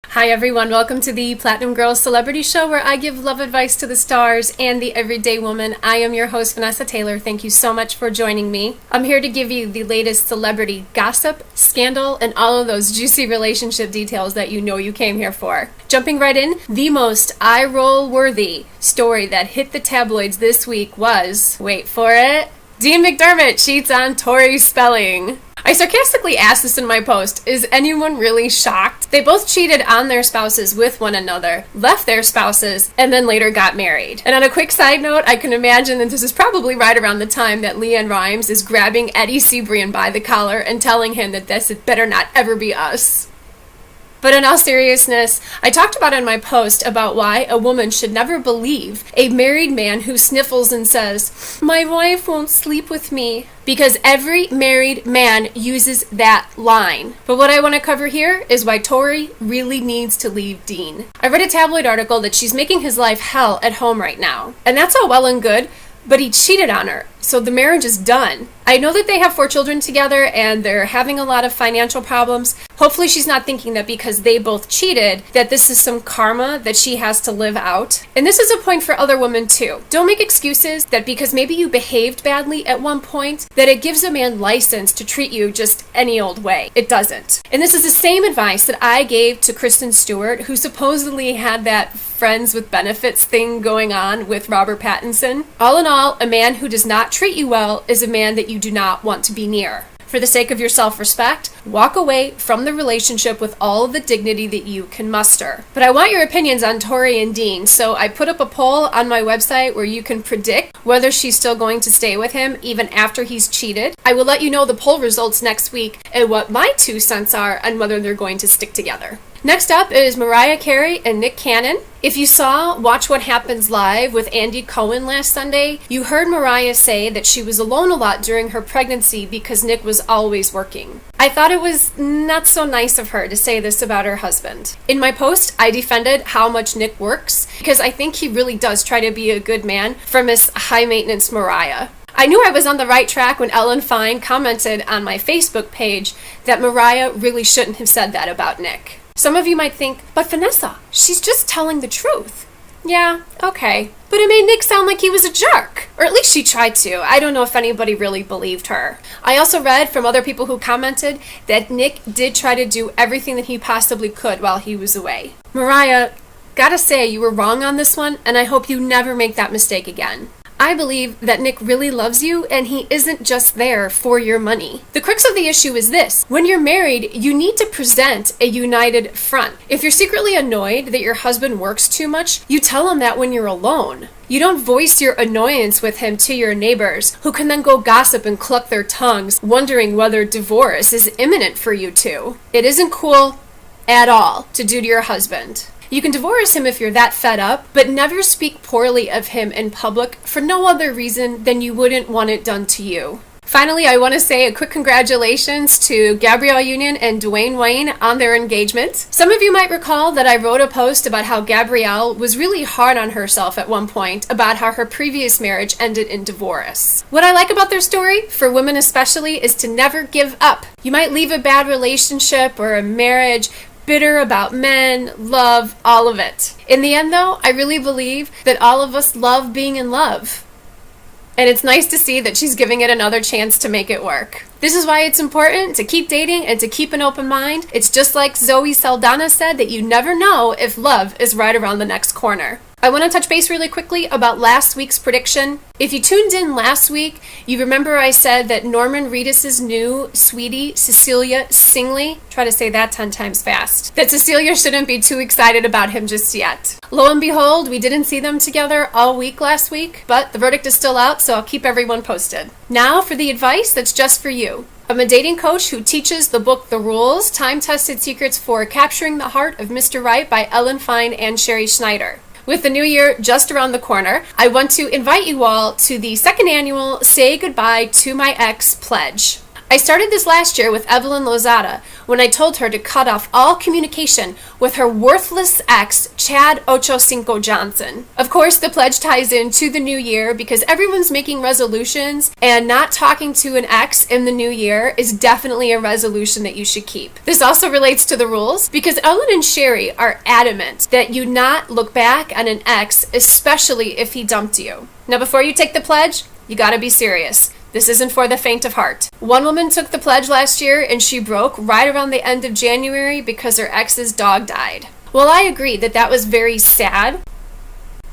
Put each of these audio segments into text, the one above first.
Hi everyone, welcome to the Platinum Girls Celebrity Show where I give love advice to the stars and the everyday woman. I am your host, Vanessa Taylor. Thank you so much for joining me. I'm here to give you the latest celebrity gossip, scandal, and all of those juicy relationship details that you know you came here for. Jumping right in, the most eye-roll worthy story that hit the tabloids this week was, wait for it, Dean McDermott cheats on Tori Spelling. I sarcastically asked this in my post, is anyone really shocked? They both cheated on their spouses with one another, left their spouses, and then later got married. And on a quick side note, I can imagine that this is probably right around the time that LeAnn Rimes is grabbing Eddie Cibrian by the collar and telling him that this better not ever be us. But in all seriousness, I talked about in my post about why a woman should never believe a married man who sniffles and says, "My wife won't sleep with me," because every married man uses that line. But what I want to cover here is why Tori really needs to leave Dean. I read a tabloid article that she's making his life hell at home right now. And that's all well and good, but he cheated on her, so the marriage is done. I know that they have 4 children together and they're having a lot of financial problems. Hopefully she's not thinking that because they both cheated that this is some karma that she has to live out. And this is a point for other women too. Don't make excuses that because maybe you behaved badly at one point that it gives a man license to treat you just any old way. It doesn't. And this is the same advice that I gave to Kristen Stewart, who supposedly had that friends with benefits thing going on with Robert Pattinson. All in all, a man who does not treat you well is a man that you do not want to be near. For the sake of your self-respect, walk away from the relationship with all of the dignity that you can muster. But I want your opinions on Tori and Dean, so I put up a poll on my website where you can predict whether she's still going to stay with him even after he's cheated. I will let you know the poll results next week and what my 2 cents are on whether they're going to stick together. Next up is Mariah Carey and Nick Cannon. If you saw Watch What Happens Live with Andy Cohen last Sunday, you heard Mariah say that she was alone a lot during her pregnancy because Nick was always working. I thought it was not so nice of her to say this about her husband. In my post, I defended how much Nick works because I think he really does try to be a good man for Miss High Maintenance Mariah. I knew I was on the right track when Ellen Fine commented on my Facebook page that Mariah really shouldn't have said that about Nick. Some of you might think, but Vanessa, she's just telling the truth. Yeah, okay. But it made Nick sound like he was a jerk. Or at least she tried to. I don't know if anybody really believed her. I also read from other people who commented that Nick did try to do everything that he possibly could while he was away. Mariah, gotta say you were wrong on this one, and I hope you never make that mistake again. I believe that Nick really loves you and he isn't just there for your money. The crux of the issue is this. When you're married, you need to present a united front. If you're secretly annoyed that your husband works too much, you tell him that when you're alone. You don't voice your annoyance with him to your neighbors, who can then go gossip and cluck their tongues, wondering whether divorce is imminent for you two. It isn't cool at all to do to your husband. You can divorce him if you're that fed up, but never speak poorly of him in public for no other reason than you wouldn't want it done to you. Finally, I want to say a quick congratulations to Gabrielle Union and Dwayne on their engagement. Some of you might recall that I wrote a post about how Gabrielle was really hard on herself at one point about how her previous marriage ended in divorce. What I like about their story, for women especially, is to never give up. You might leave a bad relationship or a marriage bitter about men, love, all of it. In the end though, I really believe that all of us love being in love. And it's nice to see that she's giving it another chance to make it work. This is why it's important to keep dating and to keep an open mind. It's just like Zoe Saldana said that you never know if love is right around the next corner. I want to touch base really quickly about last week's prediction. If you tuned in last week, you remember I said that Norman Reedus' new sweetie, Cecilia Singley, try to say that 10 times fast, that Cecilia shouldn't be too excited about him just yet. Lo and behold, we didn't see them together all week last week, but the verdict is still out, so I'll keep everyone posted. Now for the advice that's just for you. I'm a dating coach who teaches the book The Rules, Time-Tested Secrets for Capturing the Heart of Mr. Right by Ellen Fine and Sherry Schneider. With the new year just around the corner, I want to invite you all to the 2nd annual Say Goodbye to My Ex pledge. I started this last year with Evelyn Lozada when I told her to cut off all communication with her worthless ex, Chad Ochocinco Johnson. Of course, the pledge ties into the new year because everyone's making resolutions, and not talking to an ex in the new year is definitely a resolution that you should keep. This also relates to the rules because Ellen and Sherry are adamant that you not look back on an ex, especially if he dumped you. Now, before you take the pledge, you gotta be serious. This isn't for the faint of heart. One woman took the pledge last year and she broke right around the end of January because her ex's dog died. Well, I agree that that was very sad.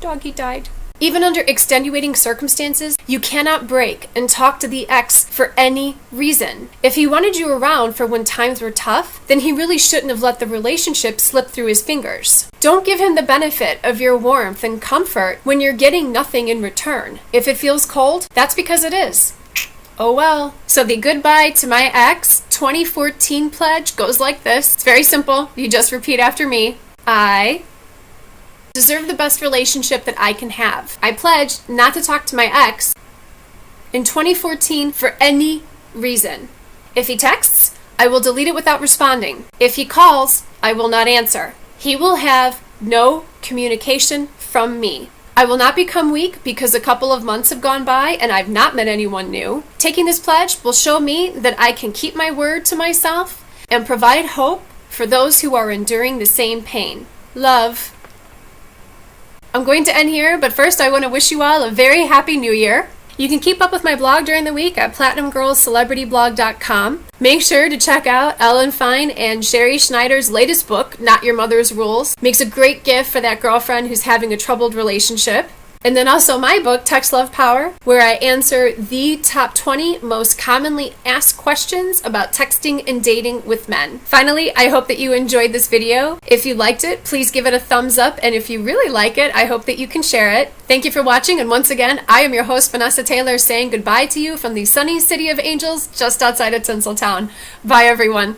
Doggy died. Even under extenuating circumstances, you cannot break and talk to the ex for any reason. If he wanted you around for when times were tough, then he really shouldn't have let the relationship slip through his fingers. Don't give him the benefit of your warmth and comfort when you're getting nothing in return. If it feels cold, that's because it is. Oh well. So the goodbye to my ex 2014 pledge goes like this. It's very simple. You just repeat after me. I deserve the best relationship that I can have. I pledge not to talk to my ex in 2014 for any reason. If he texts, I will delete it without responding. If he calls, I will not answer. He will have no communication from me. I will not become weak because a couple of months have gone by and I've not met anyone new. Taking this pledge will show me that I can keep my word to myself and provide hope for those who are enduring the same pain. Love. I'm going to end here, but first I want to wish you all a very happy new year. You can keep up with my blog during the week at platinumgirlscelebrityblog.com. Make sure to check out Ellen Fine and Sherry Schneider's latest book, Not Your Mother's Rules. Makes a great gift for that girlfriend who's having a troubled relationship. And then also my book, Text Love.Power, where I answer the top 20 most commonly asked questions about texting and dating with men. Finally, I hope that you enjoyed this video. If you liked it, please give it a thumbs up. And if you really like it, I hope that you can share it. Thank you for watching. And once again, I am your host, Vanessa Taylor, saying goodbye to you from the sunny city of Angels just outside of Tinseltown. Bye, everyone.